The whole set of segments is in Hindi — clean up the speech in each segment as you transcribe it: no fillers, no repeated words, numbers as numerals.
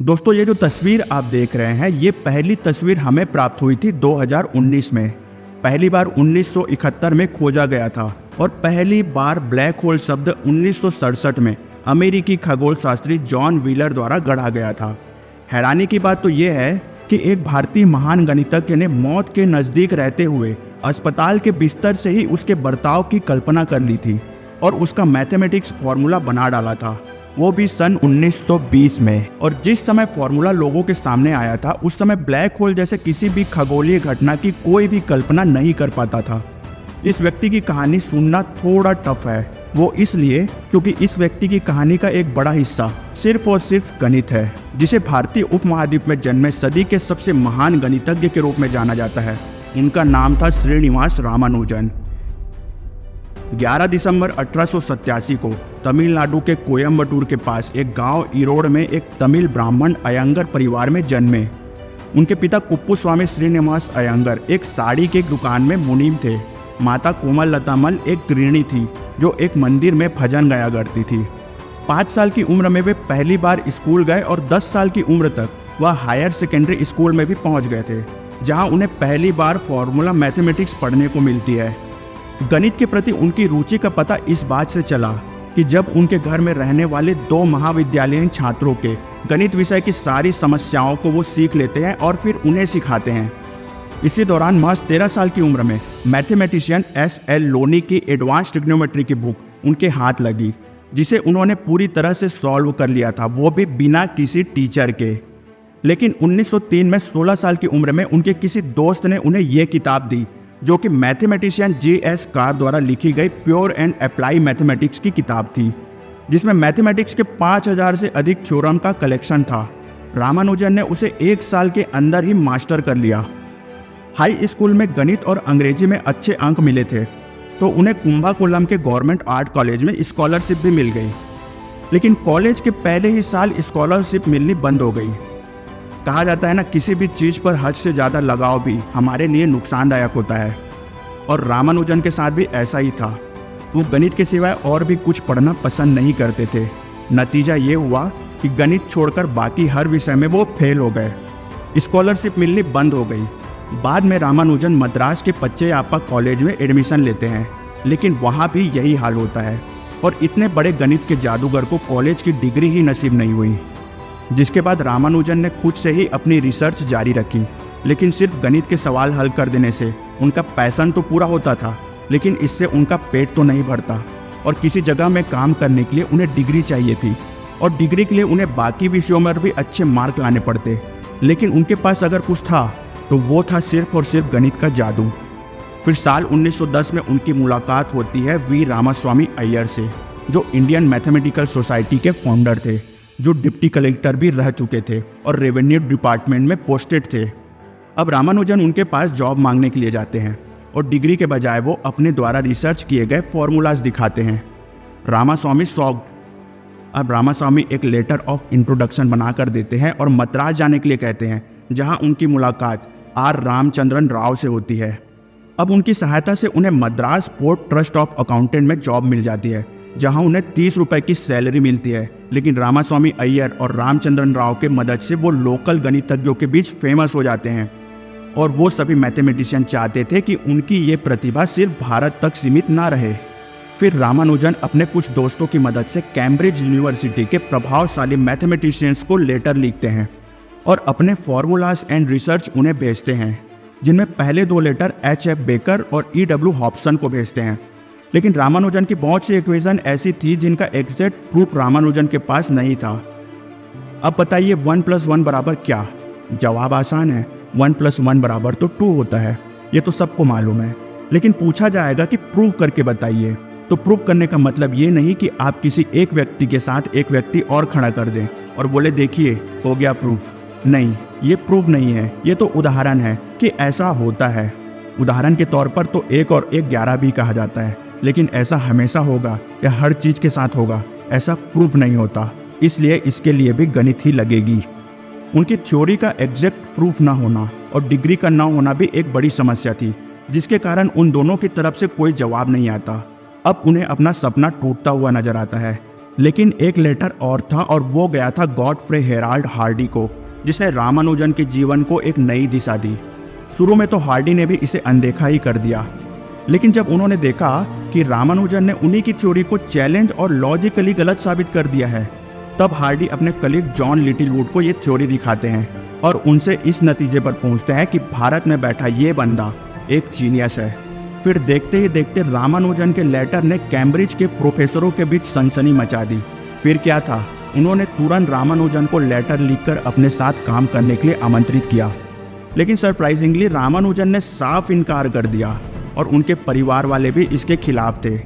दोस्तों ये जो तस्वीर आप देख रहे हैं ये पहली तस्वीर हमें प्राप्त हुई थी 2019 में। पहली बार 1971 में खोजा गया था और पहली बार ब्लैक होल शब्द 1967 में अमेरिकी खगोल शास्त्री जॉन व्हीलर द्वारा गढ़ा गया था। हैरानी की बात तो ये है कि एक भारतीय महान गणितज्ञ ने मौत के नज़दीक रहते हुए अस्पताल के बिस्तर से ही उसके बर्ताव की कल्पना कर ली थी और उसका मैथमेटिक्स फॉर्मूला बना डाला था, वो भी सन 1920 में। और जिस समय फॉर्मूला लोगों के सामने आया था उस समय ब्लैक होल जैसे किसी भी खगोलीय घटना की कोई भी कल्पना नहीं कर पाता था। इस व्यक्ति की कहानी सुनना थोड़ा टफ है, वो इसलिए क्योंकि इस व्यक्ति की कहानी का एक बड़ा हिस्सा सिर्फ और सिर्फ गणित है, जिसे भारतीय उपमहाद्वीप में जन्मे सदी के सबसे महान गणितज्ञ के रूप में जाना जाता है। उनका नाम था श्रीनिवास रामानुजन। 11 दिसंबर 1887 को तमिलनाडु के कोयम्बटूर के पास एक गांव ईरोड में एक तमिल ब्राह्मण अयंगर परिवार में जन्मे। उनके पिता कुप्पुस्वामी श्रीनिवास अयंगर एक साड़ी की दुकान में मुनीम थे। माता कोमल लतामल एक गृहिणी थी जो एक मंदिर में भजन गाया करती थी। 5 साल की उम्र में वे पहली बार स्कूल गए और 10 साल की उम्र तक वह हायर सेकेंडरी स्कूल में भी पहुंच गए थे, जहां उन्हें पहली बार फॉर्मूला मैथमेटिक्स पढ़ने को मिलती है। गणित के प्रति उनकी रुचि का पता इस बात से चला कि जब उनके घर में रहने वाले 2 महाविद्यालयीन छात्रों के गणित विषय की सारी समस्याओं को वो सीख लेते हैं और फिर उन्हें सिखाते हैं। इसी दौरान महज 13 साल की उम्र में मैथमेटिशियन S.L. लोनी की एडवांस ट्रिग्नोमेट्री की बुक उनके हाथ लगी, जिसे उन्होंने पूरी तरह से सॉल्व कर लिया था, वो भी बिना किसी टीचर के। लेकिन 1903 में 16 साल की उम्र में उनके किसी दोस्त ने उन्हें ये किताब दी, जो कि मैथमेटिशियन J.S. कार द्वारा लिखी गई प्योर एंड अप्लाई मैथमेटिक्स की किताब थी, जिसमें मैथमेटिक्स के 5000 से अधिक थ्योरम का कलेक्शन था। रामानुजन ने उसे 1 साल के अंदर ही मास्टर कर लिया। हाई स्कूल में गणित और अंग्रेजी में अच्छे अंक मिले थे तो उन्हें कुंभाकोलम के गवर्नमेंट आर्ट कॉलेज में स्कॉलरशिप भी मिल गई, लेकिन कॉलेज के पहले ही साल स्कॉलरशिप मिलनी बंद हो गई। कहा जाता है ना, किसी भी चीज़ पर हद से ज़्यादा लगाव भी हमारे लिए नुकसानदायक होता है, और रामानुजन के साथ भी ऐसा ही था। वो गणित के सिवाय और भी कुछ पढ़ना पसंद नहीं करते थे। नतीजा ये हुआ कि गणित छोड़कर बाकी हर विषय में वो फेल हो गए। स्कॉलरशिप मिलनी बंद हो गई। बाद में रामानुजन मद्रास के पच्चैयप्पा कॉलेज में एडमिशन लेते हैं, लेकिन वहाँ भी यही हाल होता है और इतने बड़े गणित के जादूगर को कॉलेज की डिग्री ही नसीब नहीं हुई। जिसके बाद रामानुजन ने खुद से ही अपनी रिसर्च जारी रखी, लेकिन सिर्फ गणित के सवाल हल कर देने से उनका पैशन तो पूरा होता था, लेकिन इससे उनका पेट तो नहीं भरता और किसी जगह में काम करने के लिए उन्हें डिग्री चाहिए थी, और डिग्री के लिए उन्हें बाकी विषयों में भी अच्छे मार्क लाने पड़ते। लेकिन उनके पास अगर कुछ था तो वो था सिर्फ और सिर्फ गणित का जादू। फिर साल 1910 में उनकी मुलाकात होती है वी रामास्वामी अय्यर से, जो इंडियन मैथमेटिकल सोसाइटी के फाउंडर थे, जो डिप्टी कलेक्टर भी रह चुके थे और रेवेन्यू डिपार्टमेंट में पोस्टेड थे। अब रामानुजन उनके पास जॉब मांगने के लिए जाते हैं और डिग्री के बजाय वो अपने द्वारा रिसर्च किए गए फॉर्मूलाज दिखाते हैं। रामास्वामी शॉक्ड। अब रामास्वामी एक लेटर ऑफ इंट्रोडक्शन बनाकर देते हैं और मद्रास जाने के लिए कहते हैं, जहां उनकी मुलाकात आर रामचंद्रन राव से होती है। अब उनकी सहायता से उन्हें Madras port trust of accountant में जॉब मिल जाती है, जहां उन्हें 30 रुपए की सैलरी मिलती है। लेकिन रामास्वामी अय्यर और रामचंद्रन राव के मदद से वो लोकल गणितज्ञों के बीच फेमस हो जाते हैं, और वो सभी मैथमेटिशियन चाहते थे कि उनकी ये प्रतिभा सिर्फ भारत तक सीमित ना रहे। फिर रामानुजन अपने कुछ दोस्तों की मदद से कैम्ब्रिज यूनिवर्सिटी के प्रभावशाली मैथमेटिशियंस को लेटर लिखते हैं और अपने फॉर्मूलाज एंड रिसर्च उन्हें भेजते हैं, जिनमें पहले 2 लेटर H.F. बेकर और E.W. हॉब्सन को भेजते हैं। लेकिन रामानुजन की बहुत सी इक्वेशन ऐसी थी जिनका एग्जैक्ट प्रूफ रामानुजन के पास नहीं था। अब बताइए 1 + 1 बराबर क्या? जवाब आसान है, 1 + 1 बराबर तो 2 होता है, ये तो सबको मालूम है। लेकिन पूछा जाएगा कि प्रूफ करके बताइए, तो प्रूफ करने का मतलब ये नहीं कि आप किसी एक व्यक्ति के साथ एक व्यक्ति और खड़ा कर दें और बोले देखिए हो गया प्रूफ। नहीं, ये प्रूफ नहीं है, ये तो उदाहरण है कि ऐसा होता है। उदाहरण के तौर पर तो 1 और 1 11 भी कहा जाता है, लेकिन ऐसा हमेशा होगा या हर चीज़ के साथ होगा, ऐसा प्रूफ नहीं होता। इसलिए इसके लिए भी गणित ही लगेगी। उनकी थ्योरी का एग्जैक्ट प्रूफ ना होना और डिग्री का ना होना भी एक बड़ी समस्या थी, जिसके कारण उन दोनों की तरफ से कोई जवाब नहीं आता। अब उन्हें अपना सपना टूटता हुआ नजर आता है। लेकिन एक लेटर और था और वो गया था गॉडफ्रे हेराल्ड हार्डी को, जिसने रामानुजन के जीवन को एक नई दिशा दी। शुरू में तो हार्डी ने भी इसे अनदेखा ही कर दिया, लेकिन जब उन्होंने देखा कि रामानुजन ने उन्हीं की थ्योरी को चैलेंज और लॉजिकली गलत साबित कर दिया है, तब हार्डी अपने कलीग जॉन लिटिलवुड को ये थ्योरी दिखाते हैं और उनसे इस नतीजे पर पहुंचते हैं कि भारत में बैठा ये बंदा एक जीनियस है। फिर देखते ही देखते रामानुजन के लेटर ने कैम्ब्रिज के प्रोफेसरों के बीच सनसनी मचा दी। फिर क्या था, उन्होंने तुरंत रामानुजन को लेटर लिखकर अपने साथ काम करने के लिए आमंत्रित किया, लेकिन सरप्राइजिंगली रामानुजन ने साफ इनकार कर दिया और उनके परिवार वाले भी इसके खिलाफ थे।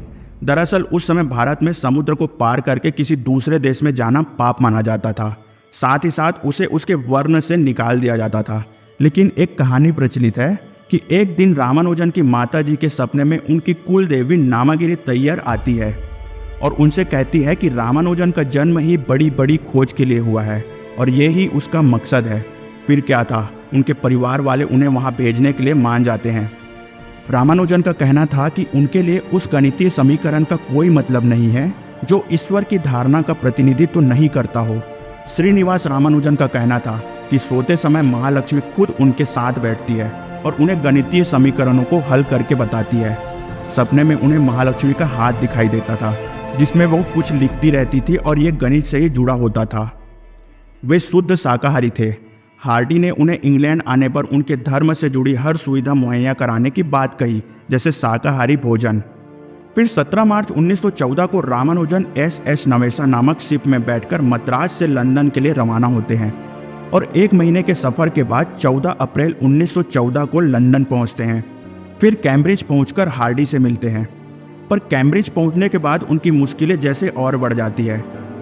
दरअसल उस समय भारत में समुद्र को पार करके किसी दूसरे देश में जाना पाप माना जाता था, साथ ही साथ उसे उसके वर्ण से निकाल दिया जाता था। लेकिन एक कहानी प्रचलित है कि एक दिन रामानुजन की माता जी के सपने में उनकी कुल देवी नामागिरी तैयर आती है और उनसे कहती है कि रामानुजन का जन्म ही बड़ी बड़ी खोज के लिए हुआ है और यही उसका मकसद है। फिर क्या था, उनके परिवार वाले उन्हें वहाँ भेजने के लिए मान जाते हैं। रामानुजन का कहना था कि उनके लिए उस गणितीय समीकरण का कोई मतलब नहीं है जो ईश्वर की धारणा का प्रतिनिधित्व नहीं करता हो। श्रीनिवास रामानुजन का कहना था कि सोते समय महालक्ष्मी खुद उनके साथ बैठती है और उन्हें गणितीय समीकरणों को हल करके बताती है। सपने में उन्हें महालक्ष्मी का हाथ दिखाई देता था जिसमें वो कुछ लिखती रहती थी और ये गणित से ही जुड़ा होता था। वे शुद्ध शाकाहारी थे। हार्डी ने उन्हें इंग्लैंड आने पर उनके धर्म से जुड़ी हर सुविधा मुहैया कराने की बात कही, जैसे शाकाहारी भोजन। फिर 17 मार्च 1914 को रामानुजन SS नवेसा नामक शिप में बैठकर मद्रास से लंदन के लिए रवाना होते हैं और एक महीने के सफ़र के बाद 14 अप्रैल 1914 को लंदन पहुंचते हैं। फिर कैम्ब्रिज पहुंचकर हार्डी से मिलते हैं, पर कैम्ब्रिज पहुंचने के बाद उनकी मुश्किलें जैसे और बढ़ जाती है।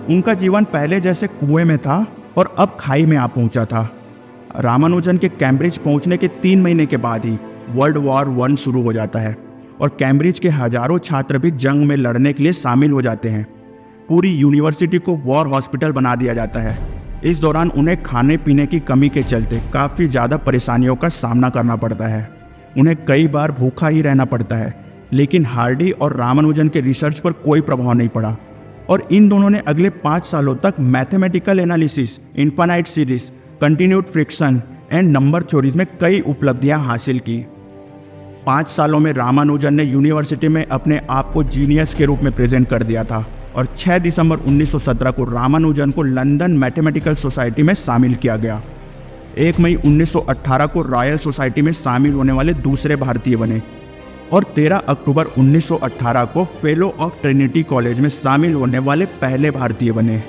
उनका जीवन पहले जैसे कुएं में था और अब खाई में आ पहुंचा था। रामानुजन के कैम्ब्रिज पहुंचने के 3 महीने के बाद ही वर्ल्ड वॉर 1 शुरू हो जाता है और कैम्ब्रिज के हजारों छात्र भी जंग में लड़ने के लिए शामिल हो जाते हैं। पूरी यूनिवर्सिटी को वॉर हॉस्पिटल बना दिया जाता है। इस दौरान उन्हें खाने पीने की कमी के चलते काफ़ी ज़्यादा परेशानियों का सामना करना पड़ता है। उन्हें कई बार भूखा ही रहना पड़ता है, लेकिन हार्डी और रामानुजन के रिसर्च पर कोई प्रभाव नहीं पड़ा और इन दोनों ने अगले 5 सालों तक mathematical analysis, infinite series, continued friction and number theories में कई उपलब्धियां हासिल की। 5 सालों में रामानुजन ने यूनिवर्सिटी में अपने आप को जीनियस के रूप में प्रेजेंट कर दिया था और 6 दिसंबर 1917 को रामानुजन को लंदन मैथमेटिकल सोसाइटी में शामिल किया गया। 1 मई 1918 को रॉयल सोसाइटी में शामिल होने वाले दूसरे भारतीय बने और 13 अक्टूबर 1918 को फेलो ऑफ ट्रिनिटी कॉलेज में शामिल होने वाले पहले भारतीय बने।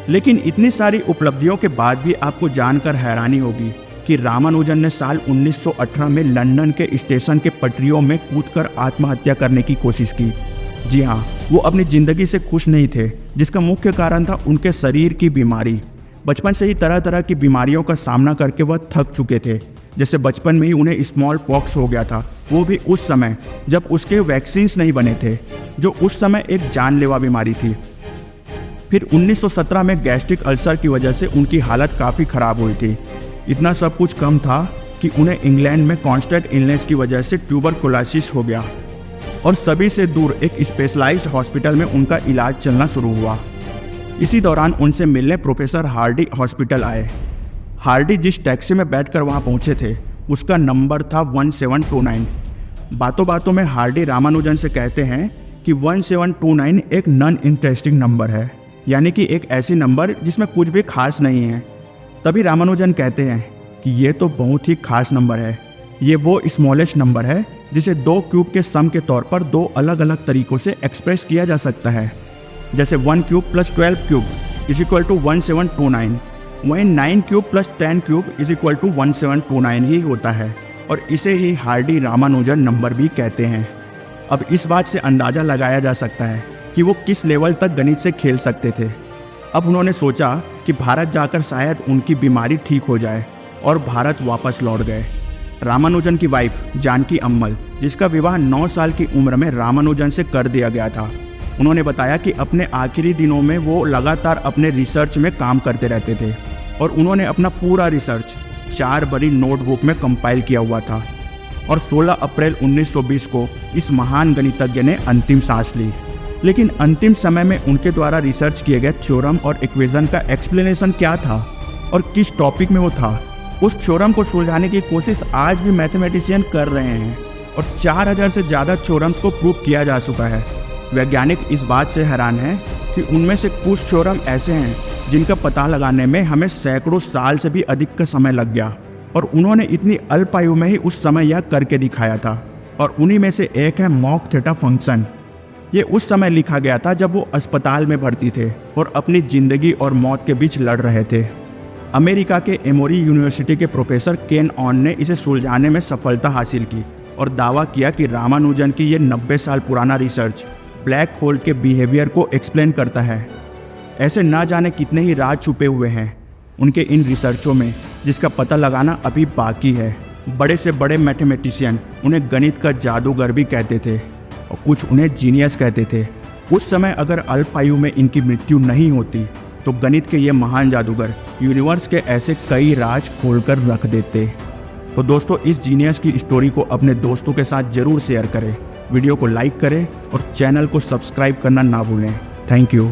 लेकिन इतनी सारी उपलब्धियों के बाद भी आपको जानकर हैरानी होगी कि रामानुजन ने साल 1918 में लंदन के स्टेशन के पटरियों में कूदकर आत्महत्या करने की कोशिश की। जी हाँ, वो अपनी ज़िंदगी से खुश नहीं थे, जिसका मुख्य कारण था उनके शरीर की बीमारी। बचपन से ही तरह तरह की बीमारियों का सामना करके वह थक चुके थे। जैसे बचपन में ही उन्हें स्मॉल पॉक्स हो गया था, वो भी उस समय जब उसके वैक्सीन्स नहीं बने थे, जो उस समय एक जानलेवा बीमारी थी। फिर 1917 में गैस्ट्रिक अल्सर की वजह से उनकी हालत काफ़ी ख़राब हुई थी। इतना सब कुछ कम था कि उन्हें इंग्लैंड में कॉन्स्टेंट इलनेस की वजह से ट्यूबरकुलोसिस हो गया और सभी से दूर एक स्पेशलाइज्ड हॉस्पिटल में उनका इलाज चलना शुरू हुआ। इसी दौरान उनसे मिलने प्रोफेसर हार्डी हॉस्पिटल आए। हार्डी जिस टैक्सी में बैठकर वहां पहुंचे थे उसका नंबर था 1729। बातों बातों में हार्डी रामानुजन से कहते हैं कि 1729 एक नॉन इंटरेस्टिंग नंबर है, यानी कि एक ऐसी नंबर जिसमें कुछ भी खास नहीं है। तभी रामानुजन कहते हैं कि ये तो बहुत ही खास नंबर है। ये वो स्मॉलेस्ट नंबर है जिसे 2 क्यूब के सम के तौर पर 2 अलग अलग तरीक़ों से एक्सप्रेस किया जा सकता है। जैसे 1 cube plus 12 cube is equal to 1729, वहीं 9 cube plus 10 cube is equal to 1729 ही होता है और इसे ही हार्डी रामानुजन नंबर भी कहते हैं। अब इस बात से अंदाज़ा लगाया जा सकता है कि वो किस लेवल तक गणित से खेल सकते थे। अब उन्होंने सोचा कि भारत जाकर शायद उनकी बीमारी ठीक हो जाए और भारत वापस लौट गए। रामानुजन की वाइफ जानकी अम्मल, जिसका विवाह 9 साल की उम्र में रामानुजन से कर दिया गया था, उन्होंने बताया कि अपने आखिरी दिनों में वो लगातार अपने रिसर्च में काम करते रहते थे और उन्होंने अपना पूरा रिसर्च 4 बड़ी नोटबुक में कंपाइल किया हुआ था और 16 अप्रैल 1920 को इस महान गणितज्ञ ने अंतिम सांस ली। लेकिन अंतिम समय में उनके द्वारा रिसर्च किए गए थ्योरम और इक्वेशन का एक्सप्लेनेशन क्या था और किस टॉपिक में वो था, उस थ्योरम को सुलझाने की कोशिश आज भी मैथमेटिशियन कर रहे हैं और 4000 से ज़्यादा थ्योरम्स को प्रूव किया जा चुका है। वैज्ञानिक इस बात से हैरान हैं कि उनमें से कुछ थ्योरम ऐसे हैं जिनका पता लगाने में हमें सैकड़ों साल से भी अधिक का समय लग गया और उन्होंने इतनी अल्प आयु में ही उस समय यह करके दिखाया था। और उन्हीं में से एक है मॉक थीटा फंक्शन। ये उस समय लिखा गया था जब वो अस्पताल में भर्ती थे और अपनी ज़िंदगी और मौत के बीच लड़ रहे थे। अमेरिका के एमोरी यूनिवर्सिटी के प्रोफेसर केन ऑन ने इसे सुलझाने में सफलता हासिल की और दावा किया कि रामानुजन की ये 90 साल पुराना रिसर्च ब्लैक होल के बिहेवियर को एक्सप्लेन करता है। ऐसे ना जाने कितने ही राज छुपे हुए हैं उनके इन रिसर्चों में, जिसका पता लगाना अभी बाकी है। बड़े से बड़े मैथमेटिशियन उन्हें गणित का जादूगर भी कहते थे और कुछ उन्हें जीनियस कहते थे। उस समय अगर अल्प आयु में इनकी मृत्यु नहीं होती तो गणित के ये महान जादूगर यूनिवर्स के ऐसे कई राज खोलकर रख देते। तो दोस्तों, इस जीनियस की स्टोरी को अपने दोस्तों के साथ जरूर शेयर करें, वीडियो को लाइक करें और चैनल को सब्सक्राइब करना ना भूलें। Thank you.